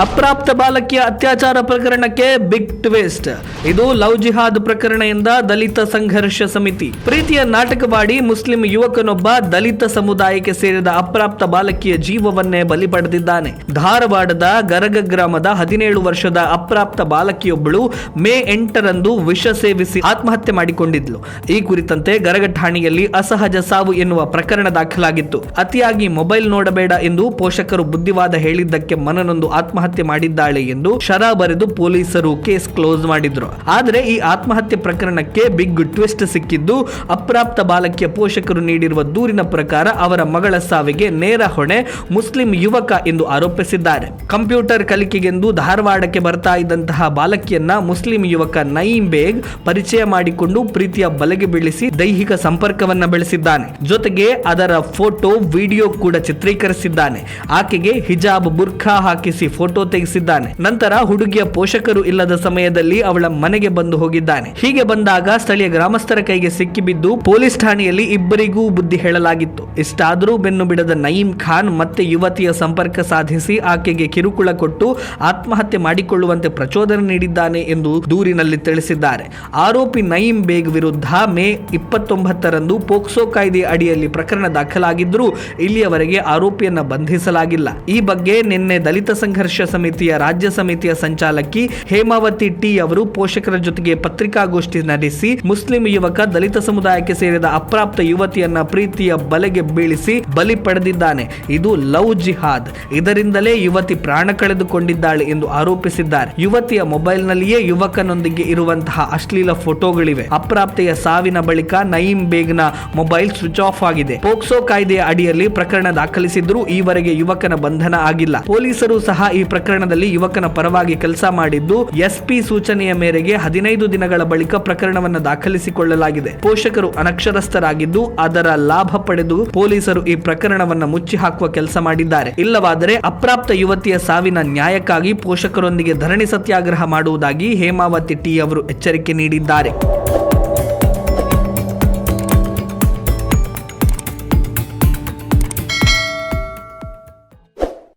ಅಪ್ರಾಪ್ತ ಬಾಲಕಿಯ ಅತ್ಯಾಚಾರ ಪ್ರಕರಣಕ್ಕೆ ಬಿಗ್ ಟ್ವಿಸ್ಟ್. ಇದು ಲವ್ ಜಿಹಾದ್ ಪ್ರಕರಣ ಎಂದ ದಲಿತ ಸಂಘರ್ಷ ಸಮಿತಿ. ಪ್ರೀತಿಯ ನಾಟಕವಾಡಿ ಮುಸ್ಲಿಂ ಯುವಕನೊಬ್ಬ ದಲಿತ ಸಮುದಾಯಕ್ಕೆ ಸೇರಿದ ಅಪ್ರಾಪ್ತ ಬಾಲಕಿಯ ಜೀವವನ್ನೇ ಬಲಿ ಪಡೆದಿದ್ದಾನೆ. ಧಾರವಾಡದ ಗರಗ ಗ್ರಾಮದ 17 ವರ್ಷದ ಅಪ್ರಾಪ್ತ ಬಾಲಕಿಯೊಬ್ಬಳು ಮೇ 8ರಂದು ವಿಷ ಸೇವಿಸಿ ಆತ್ಮಹತ್ಯೆ ಮಾಡಿಕೊಂಡಿದ್ಲು. ಈ ಕುರಿತಂತೆ ಗರಗ ಠಾಣೆಯಲ್ಲಿ ಅಸಹಜ ಸಾವು ಎನ್ನುವ ಪ್ರಕರಣ ದಾಖಲಾಗಿತ್ತು. ಅತಿಯಾಗಿ ಮೊಬೈಲ್ ನೋಡಬೇಡ ಎಂದು ಪೋಷಕರು ಬುದ್ಧಿವಾದ ಹೇಳಿದ್ದಕ್ಕೆ ಮನನೊಂದು ಆತ್ಮಹತ್ಯೆ ಮಾಡಿದ್ದಾಳೆ ಎಂದು ಶರಾ ಬರೆದು ಪೊಲೀಸರು ಕೇಸ್ ಕ್ಲೋಸ್ ಮಾಡಿದ್ರು. ಆದರೆ ಈ ಆತ್ಮಹತ್ಯೆ ಪ್ರಕರಣಕ್ಕೆ ಬಿಗ್ ಟ್ವಿಸ್ಟ್ ಸಿಕ್ಕಿದ್ದು, ಅಪ್ರಾಪ್ತ ಬಾಲಕಿಯ ಪೋಷಕರು ನೀಡಿರುವ ದೂರಿನ ಪ್ರಕಾರ ಅವರ ಮಗಳ ಸಾವಿಗೆ ನೇರ ಹೊಣೆ ಮುಸ್ಲಿಂ ಯುವಕ ಎಂದು ಆರೋಪಿಸಿದ್ದಾರೆ. ಕಂಪ್ಯೂಟರ್ ಕಲಿಕೆಗೆಂದು ಧಾರವಾಡಕ್ಕೆ ಬರ್ತಾ ಇದ್ದಂತಹ ಬಾಲಕಿಯನ್ನ ಮುಸ್ಲಿಂ ಯುವಕ ನಯೀಂ ಬೇಗ್ ಪರಿಚಯ ಮಾಡಿಕೊಂಡು ಪ್ರೀತಿಯ ಬಲೆಗೆ ಬೀಳಿಸಿ ದೈಹಿಕ ಸಂಪರ್ಕವನ್ನ ಬೆಳೆಸಿದ್ದಾನೆ. ಜೊತೆಗೆ ಅದರ ಫೋಟೋ ವಿಡಿಯೋ ಕೂಡ ಚಿತ್ರೀಕರಿಸಿದ್ದಾನೆ. ಆಕೆಗೆ ಹಿಜಾಬ್ ಬುರ್ಖಾ ಹಾಕಿಸಿ ಫೋಟೋ ತೆಗೆಸಿದ್ದಾನೆ. ನಂತರ ಹುಡುಗಿಯ ಪೋಷಕರು ಇಲ್ಲದ ಸಮಯದಲ್ಲಿ ಅವಳ ಮನೆಗೆ ಬಂದು ಹೋಗಿದ್ದಾನೆ. ಹೀಗೆ ಬಂದಾಗ ಸ್ಥಳೀಯ ಗ್ರಾಮಸ್ಥರ ಕೈಗೆ ಸಿಕ್ಕಿಬಿದ್ದು ಪೊಲೀಸ್ ಠಾಣೆಯಲ್ಲಿ ಇಬ್ಬರಿಗೂ ಬುದ್ಧಿ ಹೇಳಲಾಗಿತ್ತು. ಇಷ್ಟಾದರೂ ಬೆನ್ನು ಬಿಡದ ನಯೀಂ ಖಾನ್ ಮತ್ತೆ ಯುವತಿಯ ಸಂಪರ್ಕ ಸಾಧಿಸಿ ಆಕೆಗೆ ಕಿರುಕುಳ ಕೊಟ್ಟು ಆತ್ಮಹತ್ಯೆ ಮಾಡಿಕೊಳ್ಳುವಂತೆ ಪ್ರಚೋದನೆ ನೀಡಿದ್ದಾನೆ ಎಂದು ದೂರಿನಲ್ಲಿ ತಿಳಿಸಿದ್ದಾರೆ. ಆರೋಪಿ ನಯೀಂ ಬೇಗ್ ವಿರುದ್ಧ ಮೇ 29ರಂದು ಪೋಕ್ಸೋ ಕಾಯ್ದೆ ಅಡಿಯಲ್ಲಿ ಪ್ರಕರಣ ದಾಖಲಾಗಿದ್ದರೂ ಇಲ್ಲಿಯವರೆಗೆ ಆರೋಪಿಯನ್ನ ಬಂಧಿಸಲಾಗಿಲ್ಲ. ಈ ಬಗ್ಗೆ ನಿನ್ನೆ ದಲಿತ ಸಂಘರ್ಷ ಸಮಿತಿಯ ರಾಜ್ಯ ಸಮಿತಿಯ ಸಂಚಾಲಕಿ ಹೇಮಾವತಿ ಟಿ ಅವರು ಪೋಷಕರ ಜೊತೆಗೆ ಪತ್ರಿಕಾಗೋಷ್ಠಿ ನಡೆಸಿ ಮುಸ್ಲಿಂ ಯುವಕ ದಲಿತ ಸಮುದಾಯಕ್ಕೆ ಸೇರಿದ ಅಪ್ರಾಪ್ತ ಯುವತಿಯನ್ನ ಪ್ರೀತಿಯ ಬಲೆಗೆ ಬೀಳಿಸಿ ಬಲಿ ಪಡೆದಿದ್ದಾನೆ. ಇದು ಲವ್ ಜಿಹಾದ್. ಇದರಿಂದಲೇ ಯುವತಿ ಪ್ರಾಣ ಕಳೆದುಕೊಂಡಿದ್ದಾಳೆ ಎಂದು ಆರೋಪಿಸಿದ್ದಾರೆ. ಯುವತಿಯ ಮೊಬೈಲ್ನಲ್ಲಿಯೇ ಯುವಕನೊಂದಿಗೆ ಇರುವಂತಹ ಅಶ್ಲೀಲ ಫೋಟೋಗಳಿವೆ. ಅಪ್ರಾಪ್ತೆಯ ಸಾವಿನ ಬಳಿಕ ನಯೀಂ ಬೇಗ್ನ ಮೊಬೈಲ್ ಸ್ವಿಚ್ ಆಫ್ ಆಗಿದೆ. ಪೋಕ್ಸೋ ಕಾಯ್ದೆಯ ಅಡಿಯಲ್ಲಿ ಪ್ರಕರಣ ದಾಖಲಿಸಿದ್ರೂ ಈವರೆಗೆ ಯುವಕನ ಬಂಧನ ಆಗಿಲ್ಲ. ಪೊಲೀಸರು ಸಹ ಈ ಪ್ರಕರಣದಲ್ಲಿ ಯುವಕನ ಪರವಾಗಿ ಕೆಲಸ ಮಾಡಿದ್ದು, ಎಸ್ಪಿ ಸೂಚನೆಯ ಮೇರೆಗೆ 15 ದಿನಗಳ ಬಳಿಕ ಪ್ರಕರಣವನ್ನು ದಾಖಲಿಸಿಕೊಳ್ಳಲಾಗಿದೆ. ಪೋಷಕರು ಅನಕ್ಷರಸ್ಥರಾಗಿದ್ದು ಅದರ ಲಾಭ ಪಡೆದು ಪೊಲೀಸರು ಈ ಪ್ರಕರಣವನ್ನು ಮುಚ್ಚಿ ಹಾಕುವ ಕೆಲಸ ಮಾಡಿದ್ದಾರೆ. ಇಲ್ಲವಾದರೆ ಅಪ್ರಾಪ್ತ ಯುವತಿಯ ಸಾವಿನ ನ್ಯಾಯಕ್ಕಾಗಿ ಪೋಷಕರೊಂದಿಗೆ ಧರಣಿ ಸತ್ಯಾಗ್ರಹ ಮಾಡುವುದಾಗಿ ಹೇಮಾವತಿ ಟಿ ಅವರು ಎಚ್ಚರಿಕೆ ನೀಡಿದ್ದಾರೆ.